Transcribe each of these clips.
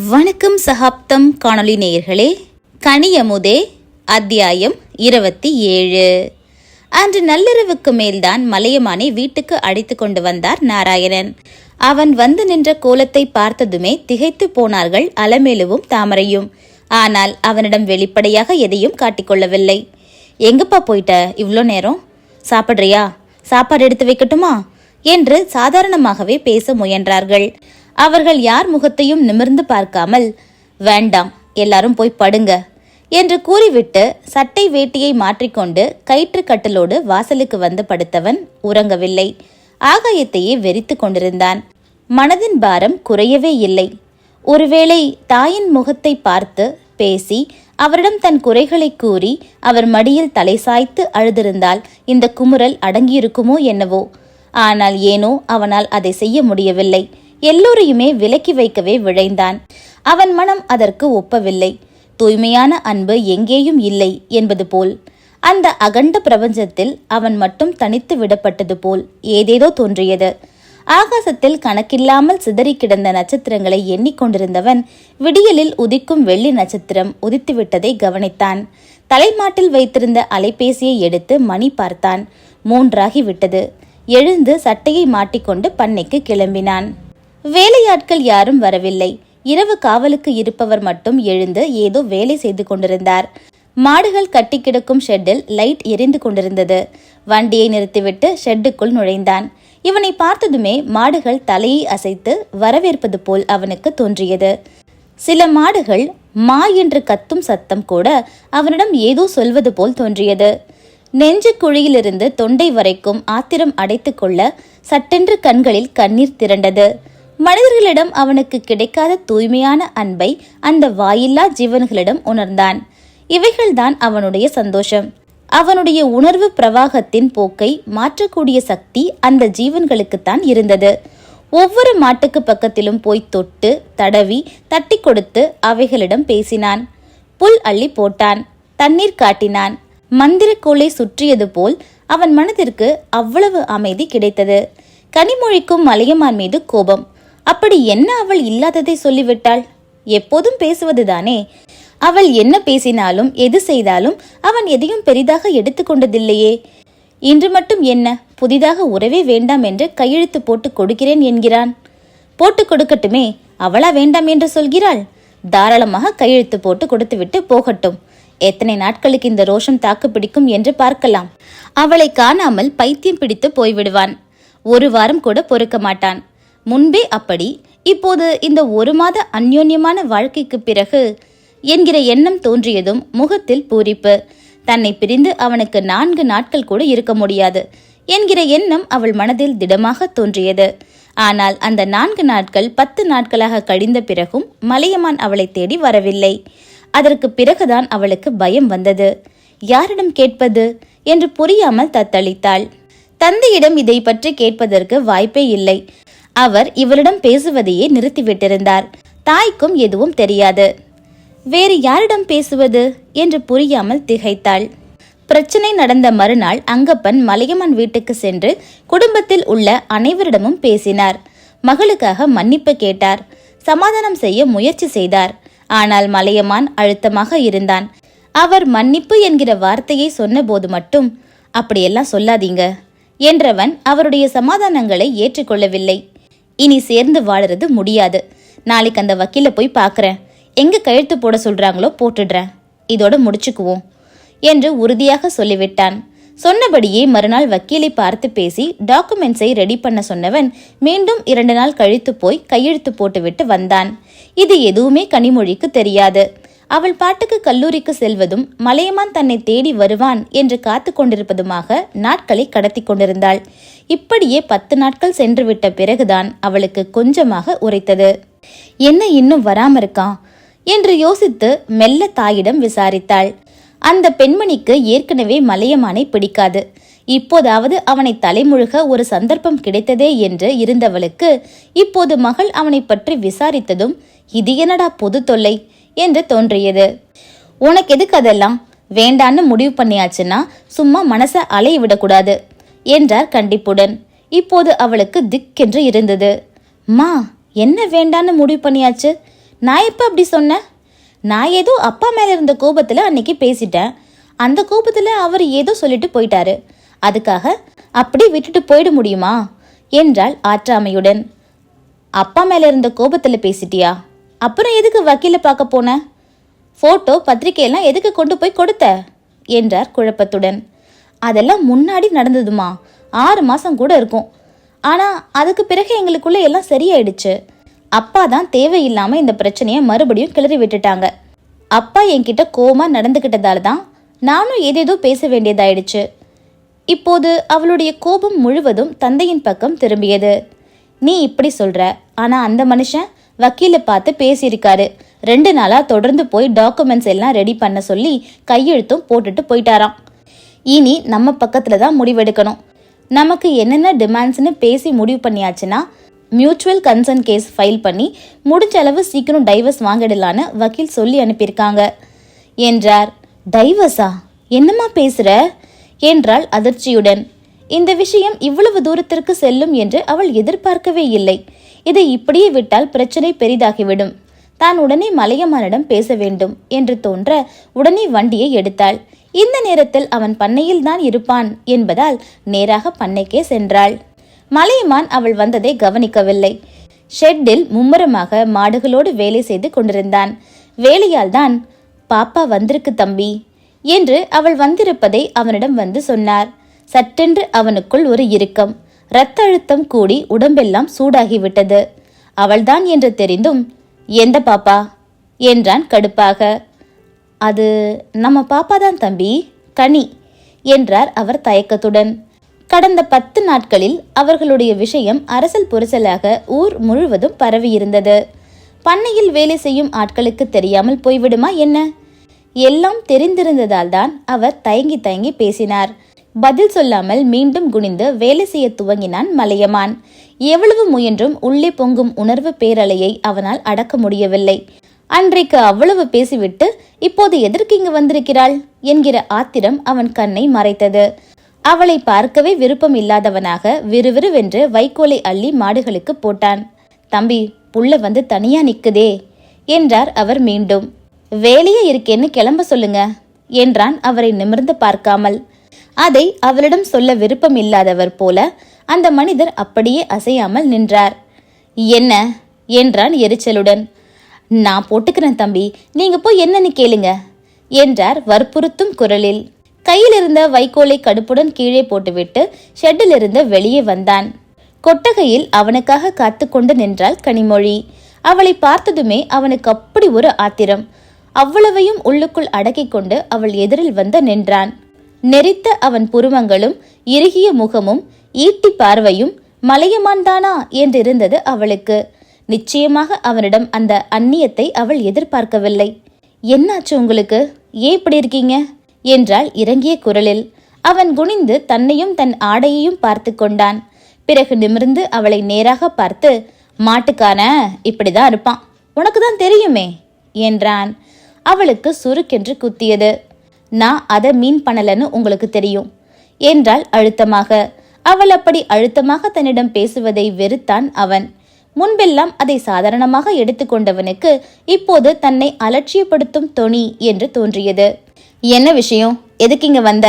வணக்கம் சகாப்தம் காணொளி நேயர்களே. கனியமுதே அத்தியாயம் 27. அன்று நள்ளிரவுக்கு மேல்தான் மலையமானை வீட்டுக்கு அழைத்து கொண்டு வந்தார் நாராயணன். அவன் வந்து நின்ற கோலத்தை பார்த்ததுமே திகைத்து போனார்கள் அலமேலுவும் தாமரையும். ஆனால் அவனிடம் வெளிப்படையாக எதையும் காட்டிக்கொள்ளவில்லை. எங்கப்பா போயிட்ட இவ்வளோ நேரம்? சாப்பிட்றியா? சாப்பாடு எடுத்து வைக்கட்டுமா என்று சாதாரணமாகவே பேச முயன்றார்கள். அவர்கள் யார் முகத்தையும் நிமிர்ந்து பார்க்காமல், வேண்டாம், எல்லாரும் போய் படுங்க என்று கூறிவிட்டு சட்டை வேட்டியை மாற்றிக்கொண்டு கயிற்று கட்டலோடு வாசலுக்கு வந்து படுத்தவன் உறங்கவில்லை. ஆகாயத்தையே வெறித்து கொண்டிருந்தான். மனதின் பாரம் குறையவே இல்லை. ஒருவேளை தாயின் முகத்தை பார்த்து பேசி அவரிடம் தன் குறைகளை கூறி அவர் மடியில் தலை சாய்த்து அழுதிருந்தால் இந்த குமுறல் அடங்கியிருக்குமோ என்னவோ. ஆனால் ஏனோ அவனால் அதை செய்ய முடியவில்லை. எல்லோரையுமே விலக்கி வைக்கவே விழைந்தான். அவன் மனம் அதற்கு ஒப்பவில்லை. தூய்மையான அன்பு எங்கேயும் இல்லை என்பது போல், அந்த அகண்ட பிரபஞ்சத்தில் அவன் மட்டும் தனித்து விடப்பட்டது போல் ஏதேதோ தோன்றியது. ஆகாசத்தில் கணக்கில்லாமல் சிதறி கிடந்த நட்சத்திரங்களை எண்ணிக்கொண்டிருந்தவன் விடியலில் உதிக்கும் வெள்ளி நட்சத்திரம் உதித்துவிட்டதை கவனித்தான். தலைமாட்டில் வைத்திருந்த அலைபேசியை எடுத்து மணி பார்த்தான். 3 விட்டது. எழுந்து சட்டையை மாட்டிக்கொண்டு பண்ணைக்கு கிளம்பினான். வேலையாட்கள் யாரும் வரவில்லை. இரவு காவலுக்கு இருப்பவர் மட்டும் எழுந்து ஏதோ வேலை செய்து கொண்டிருந்தார். மாடுகள் கட்டி கிடக்கும் ஷெட்டில் லைட் எரிந்து கொண்டிருந்தது. வண்டியை நிறுத்திவிட்டு ஷெட்டுக்குள் நுழைந்தான். இவனை பார்த்ததுமே மாடுகள் தலையை அசைத்து வரவேற்பது போல் அவனுக்கு தோன்றியது. சில மாடுகள் மா என்று கத்தும் சத்தம் கூட அவனிடம் ஏதோ சொல்வது போல் தோன்றியது. நெஞ்சு குழியிலிருந்து தொண்டை வரைக்கும் ஆத்திரம் அடைத்து கொள்ள சட்டென்று கண்களில் கண்ணீர் திரண்டது. மனிதர்களிடம் அவனுக்கு கிடைக்காத தூய்மையான அன்பை அந்த வாயில்லா ஜீவன்களிடம் உணர்ந்தான். இவைகள்தான் அவனுடைய சந்தோஷம். அவனுடைய உணர்வு பிரவாகத்தின் போக்கை மாற்றக்கூடிய சக்தி அந்த ஜீவன்களுக்குத்தான் இருந்தது. ஒவ்வொரு மாட்டுக்கு பக்கத்திலும் போய் தொட்டு தடவி தட்டி கொடுத்து அவைகளிடம் பேசினான். புல் அள்ளி போட்டான். தண்ணீர் காட்டினான். மந்திரக்கோளை சுற்றியது போல் அவன் மனதிற்கு அவ்வளவு அமைதி கிடைத்தது. கனிமொழிக்கும் மலையமான் மீது கோபம். அப்படி என்ன அவள் இல்லாததை சொல்லிவிட்டாள்? எப்போதும் பேசுவதுதானே. அவள் என்ன பேசினாலும் எது செய்தாலும் அவன் எதையும் பெரிதாக எடுத்துக்கொண்டதில்லையே. இன்று மட்டும் என்ன புதிதாக உறவே வேண்டாம் என்று கையெழுத்து போட்டு கொடுக்கிறேன் என்கிறான். போட்டு கொடுக்கட்டுமே, அவளா வேண்டாம் என்று சொல்கிறாள்? தாராளமாக கையெழுத்து போட்டு கொடுத்துவிட்டு போகட்டும். எத்தனை நாட்களுக்கு இந்த ரோஷம் தாக்கு பிடிக்கும் என்று பார்க்கலாம். அவளை காணாமல் பைத்தியம் பிடித்து போய்விடுவான். 1 வாரம் கூட பொறுக்க மாட்டான். முன்பே அப்படி, இப்போது இந்த 1 மாத அந்யோன்யமான வாழ்க்கைக்கு பிறகு என்கிற எண்ணம் தோன்றியதும் முகத்தில் பூரிப்பு. தன்னை பிரிந்து அவனுக்கு 4 நாட்கள் கூட இருக்க முடியாது என்கிற எண்ணம் அவள் மனதில் திடமாக தோன்றியது. ஆனால் அந்த 4 நாட்கள் 10 நாட்களாக கழிந்த பிறகும் மலையமான் அவளை தேடி வரவில்லை. அதற்கு பிறகுதான் அவளுக்கு பயம் வந்தது. யாரிடம் கேட்பது என்று புரியாமல் தத்தளித்தாள். தந்தையிடம் இதை பற்றி கேட்பதற்கு வாய்ப்பே இல்லை. அவர் இவரிடம் பேசுவதையே நிறுத்திவிட்டிருந்தார். தாய்க்கும் எதுவும் தெரியாது. வேறு யாரிடம் பேசுவது என்று புரியாமல் திகைத்தாள். பிரச்சனை நடந்த மறுநாள் அங்கப்பன் மலையமான் வீட்டுக்கு சென்று குடும்பத்தில் உள்ள அனைவரிடமும் பேசினார். மகளுக்காக மன்னிப்பு கேட்டார். சமாதானம் செய்ய முயற்சி செய்தார். ஆனால் மலையமான் அழுத்தமாக இருந்தான். அவர் மன்னிப்பு என்கிற வார்த்தையை சொன்னபோது மட்டும், அப்படியெல்லாம் சொல்லாதீங்க என்றவன் அவருடைய சமாதானங்களை ஏற்றுக்கொள்ளவில்லை. இனி சேர்ந்து வாழறது முடியாது. நாளைக்கு அந்த வக்கீல போய் பார்க்கறேன். எங்க கையெழுத்து போட சொல்றாங்களோ போட்டுடுறேன். இதோட முடிச்சுக்குவோம் என்று உறுதியாக சொல்லிவிட்டான். சொன்னபடியே மறுநாள் வக்கீலை பார்த்து பேசி டாக்குமெண்ட்ஸை ரெடி பண்ண சொன்னவன் மீண்டும் 2 நாள் கழித்து போய் கையெழுத்து போட்டுவிட்டு வந்தான். இது எதுவுமே கனிமொழிக்கு தெரியாது. அவள் பாட்டுக்கு கல்லூரிக்கு செல்வதும் மலையமான் தன்னை தேடி வருவான் என்று காத்து கொண்டிருப்பதுமாக நாட்களை கடத்தி கொண்டிருந்தாள். இப்படியே 10 நாட்கள் சென்றுவிட்ட பிறகுதான் அவளுக்கு கொஞ்சமாக உரைத்தது. என்ன இன்னும் வராம இருக்கான் என்று யோசித்து மெல்ல தாயிடம் விசாரித்தாள். அந்த பெண்மணிக்கு ஏற்கனவே மலையமானை பிடிக்காது. இப்போதாவது அவனை தலைமுழுக ஒரு சந்தர்ப்பம் கிடைத்ததே என்று இருந்தவளுக்கு இப்போது மகள் அவனை பற்றி விசாரித்ததும் இது என்னடா பொது தொல்லை என்று தோன்றியது. உனக்கு எதுக்கு அதெல்லாம்? வேண்டான்னு முடிவு பண்ணியாச்சுன்னா சும்மா மனசை அலைய விடக்கூடாது என்றார் கண்டிப்புடன். இப்போது அவளுக்கு திக்கென்று இருந்தது. மா, என்ன வேண்டான்னு முடிவு பண்ணியாச்சு? நான் எப்ப அப்படி சொன்னேன்? நான் ஏதோ அப்பா மேல இருந்த கோபத்துல அன்னைக்கு பேசிட்டேன். அந்த கோபத்துல அவர் ஏதோ சொல்லிட்டு போயிட்டாரு. அதுக்காக அப்படி விட்டுட்டு போயிட முடியுமா என்றாள் ஆற்றாமையுடன். அப்பா மேல இருந்த கோபத்துல பேசிட்டியா? அப்புறம் எதுக்கு வக்கீல பார்க்க போன? போட்டோ பத்திரிகையெல்லாம் எதுக்கு கொண்டு போய் கொடுத்த என்றார் குழப்பத்துடன். அதெல்லாம் முன்னாடி நடந்ததுமா, 6 மாசம் கூட இருக்கும். ஆனா அதுக்கு பிறகு எங்களுக்குள்ள எல்லாம் சரியாயிடுச்சு. அப்பா தான் தேவையில்லாம இந்த பிரச்சனைய மறுபடியும் கிளறி விட்டுட்டாங்க. அப்பா என்கிட்ட கோவமா நடந்துகிட்டதால தான் நானும் ஏதேதோ பேச வேண்டியதாயிடுச்சு. இப்போது அவளுடைய கோபம் முழுவதும் தந்தையின் பக்கம் திரும்பியது. நீ இப்படி சொல்ற, ஆனா அந்த மனுஷன் வக்கீல பார்த்து பேசியிருக்காரு. 2 நாளா தொடர்ந்து போய் டாக்குமெண்ட்ஸ் எல்லாம் ரெடி பண்ண சொல்லி கையெழுத்தும் போட்டுட்டு போயிட்டாராம். இனி நம்ம பக்கத்துல தான் முடிவெடுக்கணும். நமக்கு என்னென்ன டிமாண்ட்ஸ்னு பேசி முடிவு பண்ணியாச்சுன்னா மியூச்சுவல் கன்சர்ன் கேஸ் ஃபைல் பண்ணி முடிஞ்ச அளவு சீக்கிரம் டைவர்ஸ் வாங்கிடலான்னு வக்கீல் சொல்லி அனுப்பியிருக்காங்க என்றார். டைவர்ஸா? என்னம்மா பேசுற என்றாள் அதிர்ச்சியுடன். இந்த விஷயம் இவ்வளவு தூரத்திற்கு செல்லும் என்று அவள் எதிர்பார்க்கவே இல்லை. இதை இப்படியே விட்டால் பிரச்சனை பெரிதாகிவிடும். தான் உடனே மலையமானிடம் பேச வேண்டும் என்று தோன்ற உடனே வண்டியை எடுத்தாள். இந்த நேரத்தில் அவன் பண்ணையில் தான் இருப்பான் என்பதால் நேராக பண்ணைக்கே சென்றாள். மலையமான் அவள் வந்ததை கவனிக்கவில்லை. ஷெட்டில் மும்முரமாக மாடுகளோடு வேலை செய்து கொண்டிருந்தான். வேலையால் தான் பாப்பா வந்திருக்கு தம்பி என்று அவள் வந்திருப்பதை அவனிடம் வந்து சொன்னார். சட்டென்று அவனுக்குள் ஒரு இறுக்கம், இரத்த அழுத்தம் கூடி உடம்பெல்லாம் சூடாகிவிட்டது. அவள்தான் என்று தெரிந்தும், எந்த பாப்பா என்றான் கடுப்பாக. அது நம்ம பாப்பாதான் தம்பி, கனி என்றார் அவர் தயக்கத்துடன். கடந்த 10 நாட்களில் அவர்களுடைய விஷயம் அரசல் புரசலாக ஊர் முழுவதும் பரவியிருந்தது. பண்ணையில் வேலை செய்யும் ஆட்களுக்கு தெரியாமல் போய்விடுமா என்ன? எல்லாம் தெரிந்திருந்ததால் தான் அவர் தயங்கி தயங்கி பேசினார். பதில் சொல்லாமல் மீண்டும் குனிந்து வேலை செய்ய துவங்கினான் மலையமான். எவ்வளவு முயன்றும் உள்ளே பொங்கும் உணர்வு பேரலையை அவனால் அடக்க முடியவில்லை. அன்றைக்கு அவ்வளவு பேசிவிட்டு இப்போது எதற்கு இங்கு வந்திருக்கிறாள் என்கிற ஆத்திரம் அவன் கண்ணை மறைத்தது. அவளை பார்க்கவே விருப்பம் இல்லாதவனாக விறுவிறுவென்று வைக்கோலை அள்ளி மாடுகளுக்கு போட்டான். தம்பி, புள்ள வந்து தனியா நிக்குதே என்றார் அவர் மீண்டும். வேலையே இருக்கேன்னு கிளம்ப சொல்லுங்க என்றான் அவரை நிமிர்ந்து பார்க்காமல். அதை அவளிடம் சொல்ல விருப்பம் இல்லாதவர் போல அந்த மனிதர் அப்படியே அசையாமல் நின்றார். என்ன என்றான் எரிச்சலுடன். நான் போட்டுக்கிறேன் தம்பி, நீங்க போய் என்னன்னு கேளுங்க என்றார் வற்புறுத்தும் குரலில். கையில் இருந்த வைக்கோலை கடுப்புடன் கீழே போட்டுவிட்டு ஷெட்டிலிருந்து வெளியே வந்தான். கொட்டகையில் அவனுக்காக காத்து கொண்டு நின்றாள் கனிமொழி. அவளை பார்த்ததுமே அவனுக்கு அப்படி ஒரு ஆத்திரம். அவ்வளவையும் உள்ளுக்குள் அடக்கிக் கொண்டு அவள் எதிரில் வந்து நின்றான். நெரித்த அவன் புருவங்களும் இறுகிய முகமும் ஈட்டி பார்வையும் மலையமான் தானா என்றிருந்தது அவளுக்கு. நிச்சயமாக அவனிடம் அந்த அந்நியத்தை அவள் எதிர்பார்க்கவில்லை. என்னாச்சு உங்களுக்கு? ஏன் இப்படி இருக்கீங்க என்றாள் இறங்கிய குரலில். அவன் குனிந்து தன்னையும் தன் ஆடையையும் பார்த்து கொண்டான். பிறகு நிமிர்ந்து அவளை நேராக பார்த்து, மாட்டுக்கான இப்படிதான் இருப்பான், உனக்கு தான் தெரியுமே என்றான். அவளுக்கு சுருக்கென்று குத்தியது. நான் அதை மீன் பண்ணலன்னு உங்களுக்கு தெரியும் என்றாள் அழுத்தமாக. அவள் அப்படி அழுத்தமாக தன்னிடம் பேசுவதை வெறுத்தான் அவன். முன்பெல்லாம் அதை சாதாரணமாக எடுத்துக்கொண்டவனுக்கு இப்போது தன்னை அலட்சியப்படுத்தும் தொனி என்று தோன்றியது. என்ன விஷயம்? எதுக்கு இங்க வந்த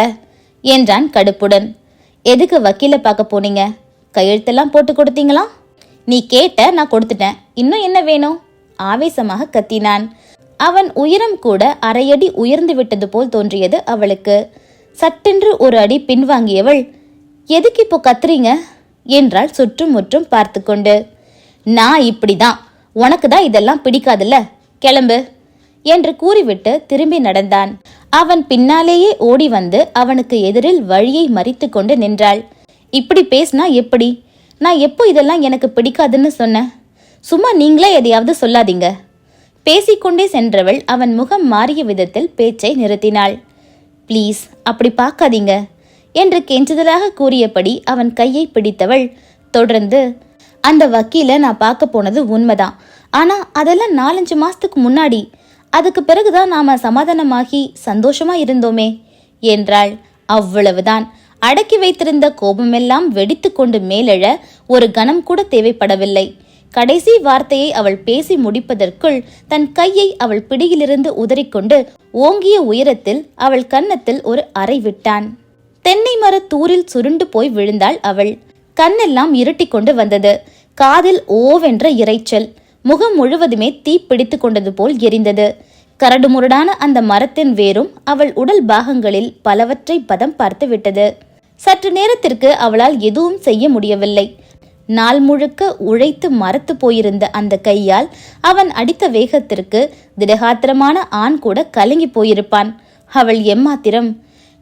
என்றான் கடுப்புடன். எதுக்கு வக்கீல பார்க்க போனீங்க? கையெழுத்தெல்லாம் போட்டு கொடுத்தீங்களா? நீ கேட்ட, நான் கொடுத்துட்டேன். இன்னும் என்ன வேணும்? ஆவேசமாக கத்தினான். அவன் உயரம் கூட 1/2 அடி உயர்ந்து விட்டது போல் தோன்றியது அவளுக்கு. சட்டென்று ஒரு அடி பின்வாங்கியவள், எதுக்கு இப்போ கத்துறீங்க என்றாள் சுற்றும் முற்றும் பார்த்து கொண்டு. நான் இப்படிதான், உனக்கு தான் இதெல்லாம் பிடிக்காதுல்ல, கிளம்பு என்று கூறிவிட்டு திரும்பி நடந்தான். அவன் பின்னாலேயே ஓடி வந்து அவனுக்கு எதிரில் வழியை மறித்து கொண்டு நின்றாள். இப்படி பேசினா எப்படி? நான் எப்போ இதெல்லாம் எனக்கு பிடிக்காதுன்னு சொன்னேன்? சும்மா நீங்களே எதையாவது சொல்லாதீங்க. பேசிக்கொண்டே சென்றவள் அவன் முகம் மாறிய விதத்தில் பேச்சை நிறுத்தினாள். ப்ளீஸ் அப்படி பார்க்காதீங்க என்று கெஞ்சுதலாக கூறியபடி அவன் கையை பிடித்தவள் தொடர்ந்து, அந்த வக்கீல நான் பார்க்க போனது உண்மைதான். ஆனா அதெல்லாம் 4-5 மாசத்துக்கு முன்னாடி. அதுக்கு பிறகுதான் நாம சமாதானமாகி சந்தோஷமா இருந்தோமே என்றாள். அவ்வளவுதான். அடக்கி வைத்திருந்த கோபமெல்லாம் வெடித்து கொண்டு மேலெழ ஒரு கணம் கூட தேவைப்படவில்லை. கடைசி வார்த்தையை அவள் பேசி முடிப்பதற்குள் தன் கையை அவள் பிடியிலிருந்து உதறிக்கொண்டு ஓங்கிய உயரத்தில் அவள் கன்னத்தில் ஒரு அறை விட்டான். தென்னை மர தூரில் சுருண்டு போய் விழுந்தாள் அவள். கண்ணெல்லாம் இருட்டி கொண்டு வந்தது. காதில் ஓவென்ற இரைச்சல். முகம் முழுவதுமே தீ பிடித்து கொண்டது போல் எரிந்தது. கரடுமுரடான அந்த மரத்தின் வேரும் அவள் உடல் பாகங்களில் பலவற்றை பதம் பார்த்து விட்டது. சற்று நேரத்திற்கு அவளால் எதுவும் செய்ய முடியவில்லை. நாள் முழுக்க உழைத்து மரத்து போயிருந்த அந்த கையால் அவன் அடித்த வேகத்திற்கு திடகாத்திரமான ஆண் கூட கலங்கி போயிருப்பான். அவள் எம்மாத்திரம்!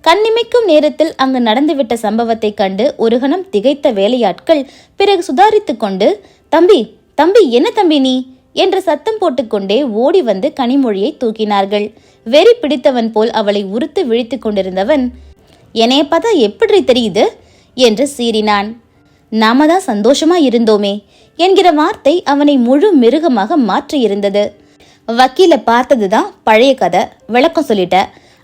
கண்ணிமைக்கும் நேரத்தில் அங்கு நடந்துவிட்ட சம்பவத்தை கண்டு ஒரு கணம் திகைத்த வேலையாட்கள் பிறகு சுதாரித்து கொண்டு, தம்பி தம்பி, என்ன தம்பி நீ என்று சத்தம் போட்டுக்கொண்டே ஓடி வந்து கனிமொழியை தூக்கினார்கள். வெறி பிடித்தவன் போல் அவளை உறுத்து விழித்து கொண்டிருந்தவன், என்னைய பார்த்தா எப்படி தெரியுது என்று சீறினான். நாம தான் சந்தோஷமா இருந்தோமே என்கிற வார்த்தை அவனை முழு மிருகமாக மாற்றியிருந்தது. வக்கீல பார்த்ததுதான் பழைய கதை, விளக்கம் சொல்லிட்ட.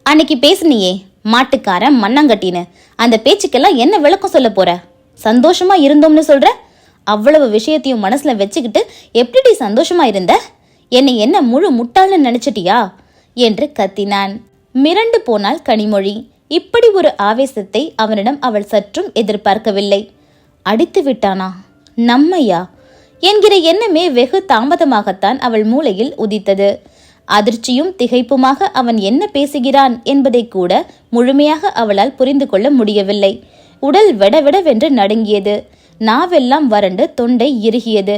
அன்னைக்கு பேசுனியே மாட்டுக்காரன் மண்ணங்கட்டின்னு, அந்த பேச்சுக்கெல்லாம் என்ன விளக்கம் சொல்ல போற? சந்தோஷமா இருந்தோம்னு சொல்ற? அவ்வளவு விஷயத்தையும் மனசுல வச்சுக்கிட்டு எப்படி சந்தோஷமா இருந்த? என்னை என்ன முழு முட்டாள்னு நினைச்சிட்டியா என்று கத்தினான். மிரண்டு போனாள் கனிமொழி. இப்படி ஒரு ஆவேசத்தை அவனிடம் அவள் சற்றும் எதிர்பார்க்கவில்லை. அடித்து விட்டானா? நம்மையா என்கிற எண்ணமே வெகு தாமதமாகத்தான் அவள் மூளையில் உதித்தது. அதிர்ச்சியும் திகைப்புமாக அவன் என்ன பேசுகிறான் என்பதை கூட முழுமையாக அவளால் புரிந்து கொள்ள முடியவில்லை. உடல் வெடவெடவென்று நடுங்கியது. நாவெல்லாம் வறண்டு தொண்டை இறுகியது.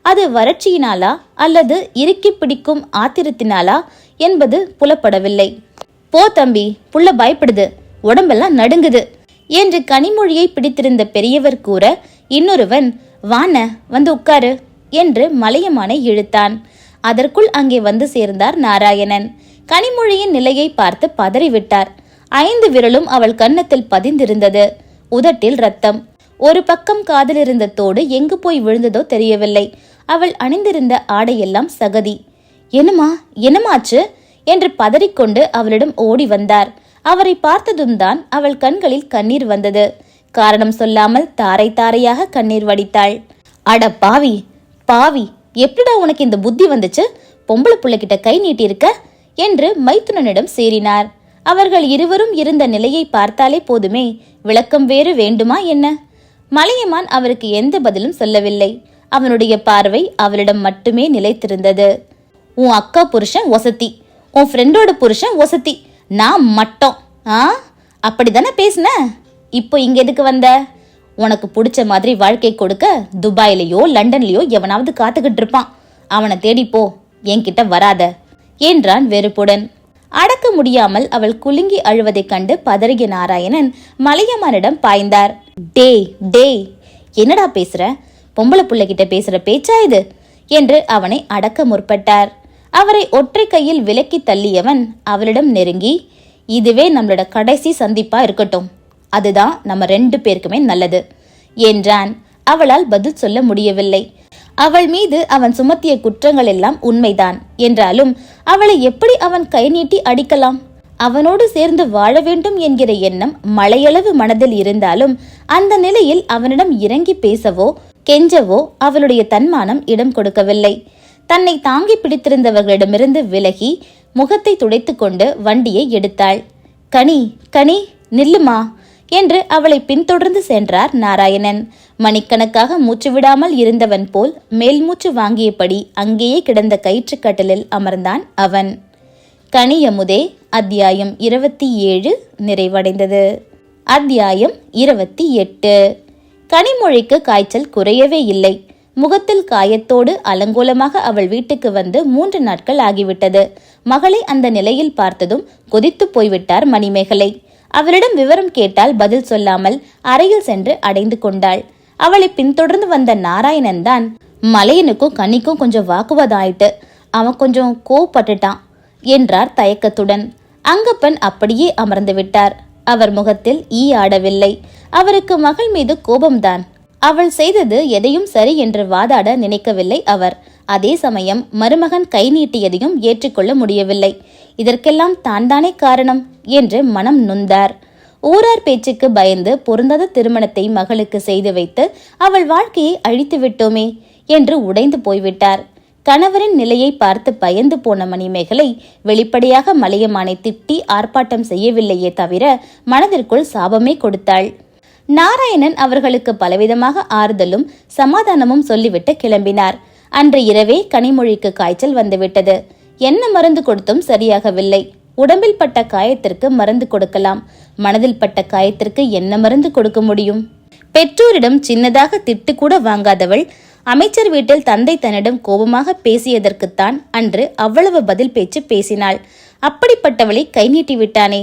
அது வறட்சியினாலா அல்லது இறுக்கி பிடிக்கும் ஆத்திரத்தினாலா என்பது புலப்படவில்லை. போ தம்பி, புள்ள பயப்படுது, உடம்பெல்லாம் நடுங்குது என்று கனிமொழியை பிடித்திருந்த பெரியவர் கூற, இன்னொருவன் வான வந்து உட்காரு என்று மலையமானை இழுத்தான். அதற்குள் அங்கே வந்து சேர்ந்தார் நாராயணன். கனிமொழியின் நிலையை பார்த்து பதறிவிட்டார். 5 விரலும் அவள் கன்னத்தில் பதிந்திருந்தது. உதட்டில் ரத்தம். ஒரு பக்கம் காதில் இருந்த தோடு எங்கு போய் விழுந்ததோ தெரியவில்லை. அவள் அணிந்திருந்த ஆடையெல்லாம் சகதி. என்னமா என்னமாச்சு என்று பதறிக்கொண்டு அவளிடம் ஓடி வந்தார். அவரை பார்த்ததும் தான் அவள் கண்களில் கண்ணீர் வந்தது. காரணம் சொல்லாமல் தாரை தாரையாக கண்ணீர் வடித்தாள். அட பாவி பாவி, எப்படிடா உனக்கு இந்த புத்தி வந்துச்சு? பொம்பளை புள்ளைகிட்ட கை நீட்டியிருக்க என்று மைத்துனனிடம் சேரினார். அவர்கள் இருவரும் இருந்த நிலையை பார்த்தாலே போதுமே, விளக்கம் வேறு வேண்டுமா என்ன? மலையமான் அவருக்கு எந்த பதிலும் சொல்லவில்லை. அவனுடைய பார்வை அவளிடம் மட்டுமே நிலைத்திருந்தது. உன் அக்கா புருஷன் ஒசத்தி, உன் ஃப்ரெண்டோட புருஷன் ஒசத்தி, நான் மட்டம். அப்படிதானே பேசுன? இப்போ இங்க எதுக்கு வந்த? உனக்கு பிடிச்ச மாதிரி வாழ்க்கை கொடுக்க துபாயிலையோ லண்டன்லயோ எவனாவது காத்துக்கிட்டு இருப்பான். அவனை தேடிப்போ, என்கிட்ட வராத என்றான் வெறுப்புடன். அடக்க முடியாமல் அவள் குலுங்கி அழுவதைக் கண்டு பதறிய நாராயணன் மலையமானிடம் பாய்ந்தார். டேய் டேய், என்னடா பேசுற? பொம்பளை புள்ளைகிட்ட பேசுற பேச்சா இது என்று அவனை அடக்க முற்பட்டார். அவரை ஒற்றை கையில் விலக்கி தள்ளியவன் அவளிடம் நெருங்கி, இதுவே நம்மளோட கடைசி சந்திப்பா இருக்கட்டும், அதுதான் நம்ம 2 பேருக்குமே நல்லது என்றான். அவளால் பதில் சொல்ல முடியவில்லை. அவள் மீது அவன் சுமத்திய குற்றங்கள் எல்லாம் உண்மைதான் என்றாலும் அவளை எப்படி அவன் கை நீட்டி அடிக்கலாம்? அவனோடு சேர்ந்து வாழ வேண்டும் என்கிற எண்ணம் மலையளவு மனதில் இருந்தாலும் அந்த நிலையில் அவனிடம் இறங்கி பேசவோ கெஞ்சவோ அவளுடைய தன்மானம் இடம் கொடுக்கவில்லை. தன்னை தாங்கி பிடித்திருந்தவர்களிடமிருந்து விலகி முகத்தை துடைத்து கொண்டு வண்டியை எடுத்தாள். கனி கனி, நில்லுமா என்று அவளை பின்தொடர்ந்து சென்றார் நாராயணன். மணிக்கணக்காக மூச்சு விடாமல் இருந்தவன் போல் மேல் மூச்சு வாங்கியபடி அங்கேயே கிடந்த கயிற்றுக்கட்டிலில் அமர்ந்தான் அவன். கனியமுதே அத்தியாயம் 27 நிறைவடைந்தது. அத்தியாயம் 28. கனிமொழிக்கு காய்ச்சல் குறையவே இல்லை. முகத்தில் காயத்தோடு அலங்கோலமாக அவள் வீட்டுக்கு வந்து 3 நாட்கள் ஆகிவிட்டது. மகளை அந்த நிலையில் பார்த்ததும் கொதித்து போய்விட்டார் மணிமேகலை. அவளிடம் விவரம் கேட்டால் பதில் சொல்லாமல் அறையில் சென்று அடைந்து கொண்டாள். அவளை பின்தொடர்ந்து வந்த நாராயணன் தான், மலையனுக்கும் கன்னிக்கும் கொஞ்சம் வாக்குவாதம் ஆயிட்டு, அவன் கொஞ்சம் கோவப்பட்டுட்டான் என்றார் தயக்கத்துடன். அங்கப்பன் அப்படியே அமர்ந்து விட்டார். அவர் முகத்தில் ஈ ஆடவில்லை. அவருக்கு மகள் மீது கோபம்தான். அவள் செய்தது எதையும் சரி என்று வாதாட நினைக்கவில்லை அவர். அதே சமயம் மருமகன் கை நீட்டியதையும் ஏற்றுக்கொள்ள முடியவில்லை. இதற்கெல்லாம் தான் தானே காரணம் என்று மனம் நொந்தார். ஊரார் பேச்சுக்கு பயந்து பொருந்தாத திருமணத்தை மகளுக்கு செய்து வைத்து அவள் வாழ்க்கையை அழித்து விட்டோமே என்று உடைந்து போய்விட்டார். கணவரின் நிலையை பார்த்து பயந்து போன மணிமேகலை வெளிப்படையாக மலையமானை திட்டி ஆர்ப்பாட்டம் செய்யவில்லையே தவிர மனதிற்குள் சாபமே கொடுத்தாள். நாராயணன் அவர்களுக்கு பலவிதமாக ஆறுதலும் சமாதானமும் சொல்லிவிட்டு கிளம்பினார். அன்று இரவே கனிமொழிக்கு காய்ச்சல் வந்துவிட்டது. என்ன மருந்து கொடுத்தும் சரியாகவில்லை. உடம்பில் பட்ட காயத்திற்கு மருந்து கொடுக்கலாம், மனதில் பட்ட காயத்திற்கு என்ன மருந்து கொடுக்க முடியும்? பெற்றோரிடம் சின்னதாக திட்டு கூட வாங்காதவள் அமைச்சர் வீட்டில் தந்தை தன்னிடம் கோபமாக பேசியதற்குத்தான் அன்று அவ்வளவு பதில் பேச்சு பேசினாள். அப்படிப்பட்டவளை கை நீட்டி விட்டானே,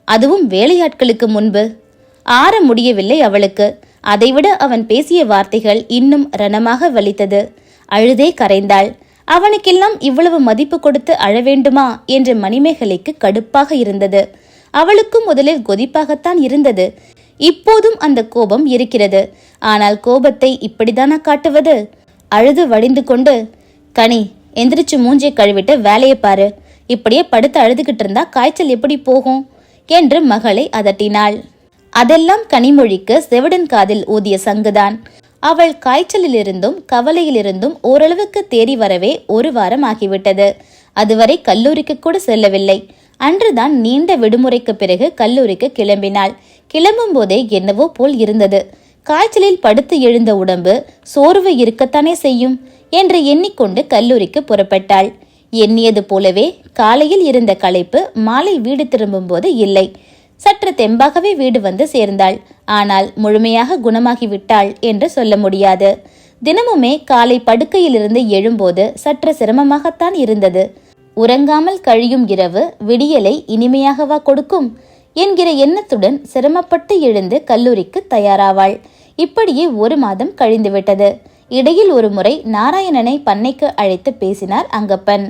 அதுவும் வேலையாட்களுக்கு முன்பு. ஆற முடியவில்லை அவளுக்கு. அதைவிட அவன் பேசிய வார்த்தைகள் இன்னும் ரணமாக வலித்தது. அழுதே கரைந்தாள். அவனுக்கெல்லாம் இவ்வளவு மதிப்பு கொடுத்து அழ வேண்டுமா என்று மணிமேகலைக்கு கடுப்பாக இருந்தது. அவளுக்கும் முதலில் கொதிப்பாகத்தான் இருந்தது. இப்போதும் அந்த கோபம் இருக்கிறது. ஆனால் கோபத்தை இப்படித்தானா காட்டுவது? அழுது வடிந்து கொண்டு, கனி, எந்திரிச்சு மூஞ்சியை கழுவிட்டு வேலையை பாரு. இப்படியே படுத்து அழுதுகிட்டு இருந்தா காய்ச்சல் எப்படி போகும் என்று மகளை அதட்டினாள். அதெல்லாம் கனிமொழிக்கு செவிடன் காதில் ஊதிய சங்குதான். அவள் காய்ச்சலிலிருந்தும் கவலையிலிருந்தும் ஓரளவுக்கு தேறி வரவே 1 வாரம் ஆகிவிட்டது. அதுவரை கல்லூரிக்கு கூட செல்லவில்லை. அன்றுதான் நீண்ட விடுமுறைக்கு பிறகு கல்லூரிக்கு கிளம்பினாள். கிளம்பும் போதே என்னவோ போல் இருந்தது. காய்ச்சலில் படுத்து எழுந்த உடம்பு சோர்வு இருக்கத்தானே செய்யும் என்று எண்ணிக்கொண்டு கல்லூரிக்கு புறப்பட்டாள். எண்ணியது போலவே காலையில் இருந்த களைப்பு மாலை வீடு திரும்பும் போது இல்லை. சற்று தெம்பாகவே வீடு வந்து சேர்ந்தாள். ஆனால் முழுமையாக குணமாகிவிட்டாள் என்று சொல்ல முடியாது. தினமுமே காலை படுக்கையிலிருந்து எழும்போது சற்று சிரமமாகத்தான் இருந்தது. உறங்காமல் கழியும் இரவு விடியலை இனிமையாகவா கொடுக்கும் என்கிற எண்ணத்துடன் சிரமப்பட்டு எழுந்து கல்லூரிக்கு தயாராவாள். இப்படியே 1 மாதம் கழிந்துவிட்டது. இடையில் ஒரு முறை நாராயணனை பண்ணைக்கு அழைத்து பேசினார் அங்கப்பன்.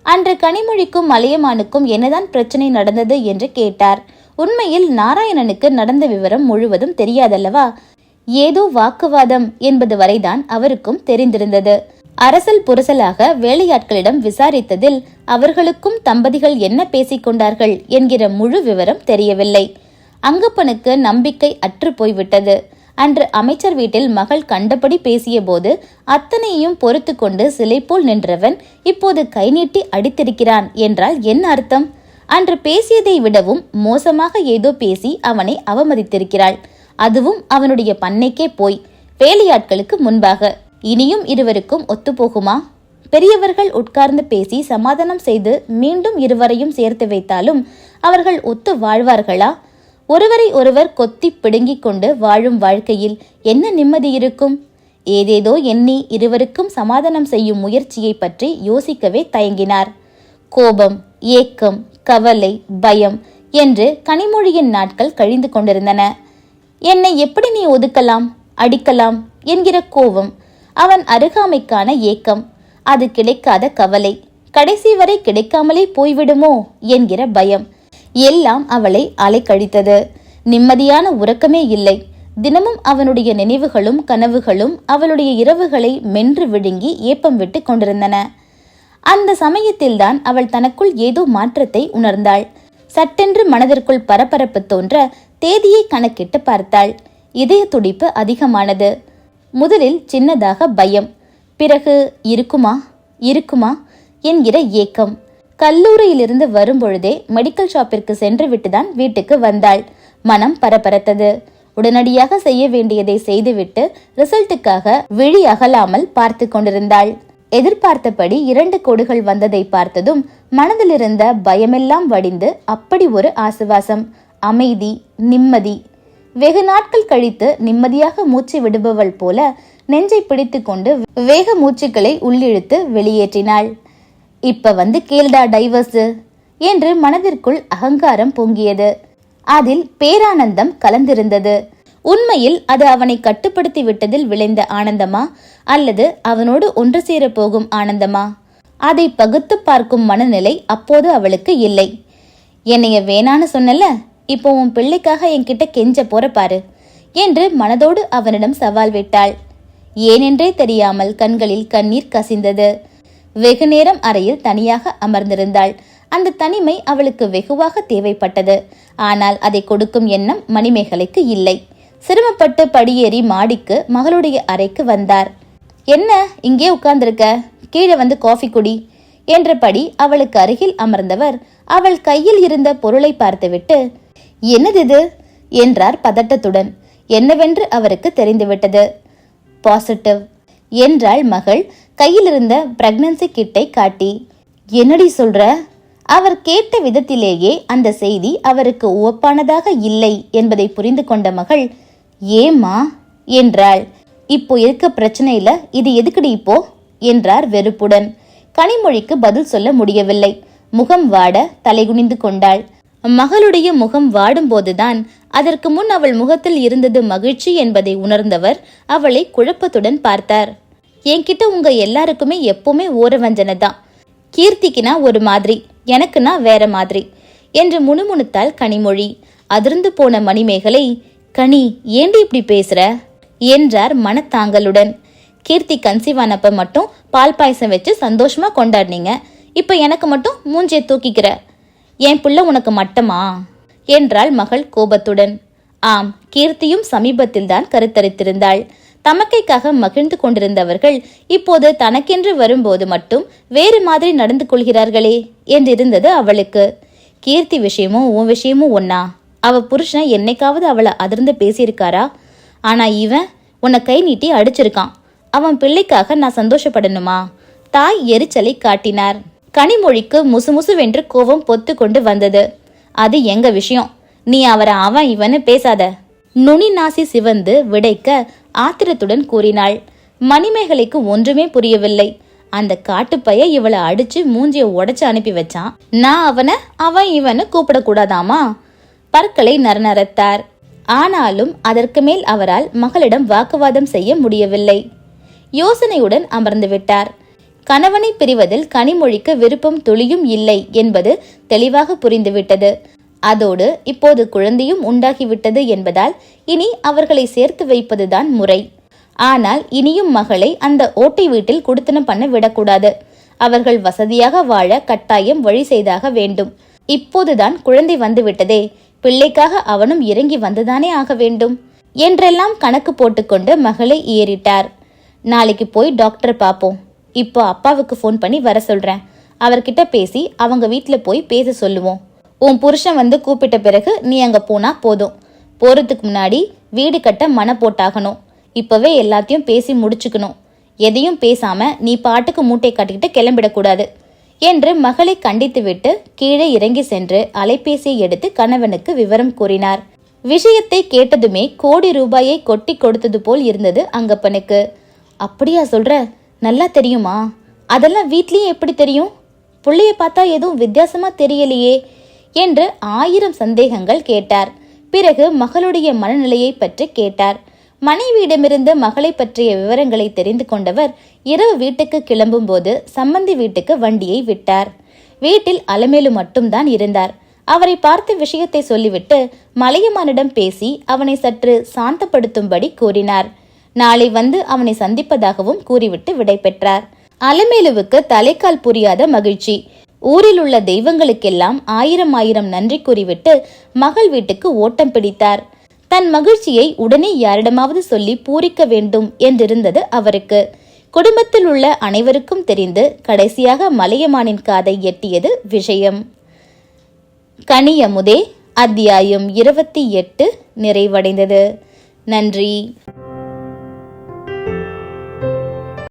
அன்று கனிமொழிக்கும் மலையமானுக்கும் என்னதான் பிரச்சனை நடந்தது என்று கேட்டார். உண்மையில் நாராயணனுக்கு நடந்த விவரம் முழுவதும் தெரியாதல்லவா? ஏதோ வாக்குவாதம் என்பது வரைதான் அவருக்கும் தெரிந்திருந்தது. அரசல் புரசலாக வேலையாட்களிடம் விசாரித்ததில் அவர்களுக்கும் தம்பதிகள் என்ன பேசிக்கொண்டார்கள் என்கிற முழு விவரம் தெரியவில்லை. அங்கப்பனுக்கு நம்பிக்கை அற்று போய்விட்டது. அன்று அமைச்சர் வீட்டில் மகள் கண்டபடி பேசிய போது அத்தனையும் பொறுத்து கொண்டு சிலை போல் நின்றவன் இப்போது கை நீட்டி அடித்திருக்கிறான் என்றால் என்ன அர்த்தம்? அன்று பேசியதை விடவும் மோசமாக ஏதோ பேசி அவனை அவமதித்திருக்கிறாள். அதுவும் அவனுடைய பண்ணைக்கே போய் வேலையாட்களுக்கு முன்பாக. இனியும் இருவருக்கும் ஒத்துப்போகுமா? பெரியவர்கள் உட்கார்ந்து பேசி சமாதானம் செய்து மீண்டும் இருவரையும் சேர்த்து வைத்தாலும் அவர்கள் ஒத்து வாழ்வார்களா? ஒருவரை ஒருவர் கொத்தி பிடுங்கிக் கொண்டு வாழும் வாழ்க்கையில் என்ன நிம்மதி இருக்கும்? ஏதேதோ எண்ணி இருவருக்கும் சமாதானம் செய்யும் முயற்சியை பற்றி யோசிக்கவே தயங்கினார். கோபம், ஏக்கம், கவலை, பயம் என்று கனிமொழியின் நாட்கள் கழிந்து கொண்டிருந்தன. என்னை எப்படி நீ ஒதுக்கலாம், அடிக்கலாம் என்கிற கோபம், அவன் அருகாமைக்கான ஏக்கம், அது கிடைக்காத கவலை, கடைசி வரை கிடைக்காமலே போய்விடுமோ என்கிற பயம் எல்லாம் அவளை அலைக்கழித்தது. நிம்மதியான உறக்கமே இல்லை. தினமும் அவனுடைய நினைவுகளும் கனவுகளும் அவளுடைய இரவுகளை மென்று விழுங்கி ஏப்பம் விட்டு கொண்டிருந்தன. அந்த சமயத்தில்தான் அவள் தனக்குள் ஏதோ மாற்றத்தை உணர்ந்தாள். சட்டென்று மனதிற்குள் பரபரப்பு தோன்ற தேதியை கணக்கிட்டு பார்த்தாள். இதய துடிப்பு அதிகமானது. முதலில் சின்னதாக பயம், பிறகு இருக்குமா இருக்குமா என்கிற ஏக்கம். கல்லூரியிலிருந்து வரும்பொழுதே மெடிக்கல் ஷாப்பிற்கு சென்று விட்டுதான் வீட்டுக்கு வந்தாள். மனம் பரபரத்தது. உடனடியாக செய்ய வேண்டியதை செய்துவிட்டு ரிசல்ட்டுக்காக விழி அகலாமல் பார்த்து கொண்டிருந்தாள். எதிர்பார்த்தபடி 2 கோடுகள் வந்ததை பார்த்ததும் மனதிலிருந்த பயமெல்லாம் வடிந்து அப்படி ஒரு ஆசுவாசம், அமைதி, நிம்மதி. வெகு நாட்கள் கழித்து நிம்மதியாக மூச்சு விடுபவள் போல நெஞ்சை பிடித்து கொண்டு வேக மூச்சுக்களை உள்ளிழுத்து வெளியேற்றினாள். இப்ப வந்து கேள்டா டைவர்ஸ் என்று மனதிற்குள் அகங்காரம் பொங்கியது. அதில் பேரானந்தம் கலந்திருந்தது. உண்மையில் அது அவனை கட்டுப்படுத்தி விட்டதில் விளைந்த ஆனந்தமா அல்லது அவனோடு ஒன்று சேர போகும் ஆனந்தமா? அதை பகுத்து பார்க்கும் மனநிலை அப்போது அவளுக்கு இல்லை. என்னைய வேணான்னு சொன்னல, இப்போ உன் பிள்ளைக்காக என்கிட்ட கெஞ்ச போற பாரு என்று மனதோடு அவனிடம் சவால் விட்டாள். ஏனென்றே தெரியாமல் கண்களில் கண்ணீர் கசிந்தது. வெகு நேரம் அறையில் தனியாக அமர்ந்திருந்தாள். அந்த தனிமை அவளுக்கு வெகுவாக தேவைப்பட்டது. ஆனால் அதை கொடுக்கும் எண்ணம் மணிமேகலைக்கு இல்லை. சிரமப்பட்டு படியேறி மாடிக்கு மகளுடைய அறைக்கு வந்தார். என்ன இங்கே உட்கார்ந்திருக்க, கீழே வந்து காஃபி குடி என்றபடி அவளுக்கு அருகில் அமர்ந்தவர் அவள் கையில் இருந்த பொருளை பார்த்துவிட்டு, என்னது இது என்றார் பதட்டத்துடன். என்னவென்று அவருக்கு தெரிந்துவிட்டது. பாசிட்டிவ் என்றாள் மகள் கையில் இருந்த பிரெக்னன்சி கிட்டை காட்டி. என்னடி சொல்ற? அவர் கேட்ட விதத்திலேயே அந்த செய்தி அவருக்கு உவப்பானதாக இல்லை என்பதை புரிந்து கொண்ட மகள், ஏம்மா என்றாள். இப்போ இருக்க பிரச்சனையில இது எதுக்குடி இப்போ என்றார் வெறுப்புடன். கனிமொழிக்கு பதில் சொல்ல முடியவில்லை. முகம் வாட தலைகுனிந்து கொண்டாள். மகளுடைய முகம் வாடும் போதுதான் அதற்கு முன் அவள் முகத்தில் இருந்தது மகிழ்ச்சி என்பதை உணர்ந்தவர் அவளை குழப்பத்துடன் பார்த்தார். என்கிட்ட உங்க எல்லாருக்குமே எப்பவுமே ஓரவஞ்சனை தான். கீர்த்திக்குனா ஒரு மாதிரி, எனக்குனா வேற மாதிரி என்று முணுமுணுத்தாள் கனிமொழி. அதிர்ந்து போன மணிமேகலை, கனி ஏண்டி இப்படி பேசுற என்றார் மனத்தாங்களுடன். கீர்த்தி கன்சீவானப்ப மட்டும் பால் பாயசம் வச்சு சந்தோஷமா கொண்டாடினீங்க, இப்ப எனக்கு மட்டும் மூஞ்சிய தூக்கிக்கிற, என் புள்ள உனக்கு மட்டமா என்றாள் மகள் கோபத்துடன். ஆம், கீர்த்தியும் சமீபத்தில் தான் கருத்தரித்திருந்தாள். தமக்கைக்காக மகிழ்ந்து கொண்டிருந்தவர்கள் இப்போது தனக்கென்று வரும்போது மட்டும் வேறு மாதிரி நடந்து கொள்கிறார்களே என்றிருந்தது அவளுக்கு. கீர்த்தி விஷயமும் உன் விஷயமும் ஒன்னா? அவ புருஷன் என்னைக்காவது அவளை அதிர்ந்து பேசியிருக்காரா? ஆனா இவன் உன்னை கை நீட்டி அடிச்சிருக்கான். அவன் பிள்ளைக்காக நான் சந்தோஷப்படணுமா? தாய் எரிச்சலை காட்டினார். கனிமொழிக்கு முசுமுசுவென்று கோபம் பொத்து கொண்டு வந்தது. அது எங்க விஷயம், நீ அவரை அவன் இவனு பேசாத. நுனி நாசி சிவந்து விடைக்க ஆத்திரத்துடன் கூறினாள். மணிமேகலைக்கு ஒன்றுமே புரியவில்லை. அந்த காட்டுப்பைய இவளை அடிச்சு மூஞ்சிய உடைச்சு அனுப்பி வச்சான். நான் அவன் இவனு கூப்பிடக்கூடாதாமா? பற்களை நரநரத்தார். ஆனாலும் அதற்கு மேல் அவரால் மகளிடம் வாக்குவாதம் செய்ய முடியவில்லை. யோசனையுடன் அமர்ந்து விட்டார். கணவனை பிரிவதில் கனிமொழிக்கு விருப்பம் துளியும் இல்லை என்பது தெளிவாக புரிந்துவிட்டது. அதோடு இப்போது குழந்தையும் உண்டாகிவிட்டது என்பதால் இனி அவர்களை சேர்த்து வைப்பதுதான் முறை. ஆனால் இனியும் மகளை அந்த ஓட்டை வீட்டில் குடுத்தனம் பண்ண விடக்கூடாது. அவர்கள் வசதியாக வாழ கட்டாயம் வழி செய்தாக வேண்டும். இப்போதுதான் குழந்தை வந்துவிட்டதே, பிள்ளைக்காக அவனும் இறங்கி வந்துதானே ஆக வேண்டும் என்றெல்லாம் கணக்கு போட்டுக்கொண்டு மகளை ஏறிட்டார். நாளைக்கு போய் டாக்டரை பார்ப்போம். இப்போ அப்பாவுக்கு ஃபோன் பண்ணி வர சொல்றேன். அவர்கிட்ட பேசி அவங்க வீட்டில் போய் பேச சொல்லுவோம். உன் புருஷன் வந்து கூப்பிட்ட பிறகு நீ அங்க போனா போதும். போறதுக்கு முன்னாடி வீடு கட்ட மன போட்டாகணும். இப்பவே எல்லாத்தையும் பேசி முடிச்சுக்கணும். எதையும் பேசாம நீ பாட்டுக்கு மூட்டை கட்டிக்கிட்டு கிளம்பிடக்கூடாது என்று மகளை கண்டித்துவிட்டு கீழே இறங்கி சென்று அலைபேசியை எடுத்து கணவனுக்கு விவரம் கூறினார். விஷயத்தை கேட்டதுமே கோடி ரூபாயை கொட்டி கொடுத்தது போல் இருந்தது அங்கப்பனுக்கு. அப்படியா சொல்ற? நல்லா தெரியுமா? அதெல்லாம் வீட்லயும் எப்படி தெரியும்? புள்ளைய பார்த்தா எதுவும் வித்தியாசமா தெரியலையே என்று 1000 சந்தேகங்கள் கேட்டார். பிறகு மகளுடைய மனநிலையை பற்றி கேட்டார். மனைவியிடமிருந்து மகளை பற்றிய விவரங்களை தெரிந்து கொண்டவர் இரவு வீட்டுக்கு கிளம்பும் போது சம்பந்தி வீட்டுக்கு வண்டியை விட்டார். வீட்டில் அலமேலு மட்டும்தான் இருந்தார். அவரை பார்த்த விஷயத்தை சொல்லிவிட்டு மலையமானிடம் பேசி அவனை சற்று சாந்தப்படுத்தும்படி கூறினார். நாளை வந்து அவனை சந்திப்பதாகவும் கூறிவிட்டு விடை பெற்றார். அலமேலுவுக்கு தலைக்கால் புரியாத மகிழ்ச்சி. ஊரில் உள்ள தெய்வங்களுக்கெல்லாம் 1000 நன்றி கூறிவிட்டு மகள் வீட்டுக்கு ஓட்டம் பிடித்தார். தன் மகிழ்ச்சியை உடனே யாரிடமாவது சொல்லி பூரிக்க வேண்டும் என்றிருந்தது அவருக்கு. குடும்பத்தில் உள்ள அனைவருக்கும் தெரிந்து கடைசியாக மலையமானின் காதை எட்டியது விஷயம். கனியமுதே அத்தியாயம் 28 நிறைவடைந்தது. நன்றி.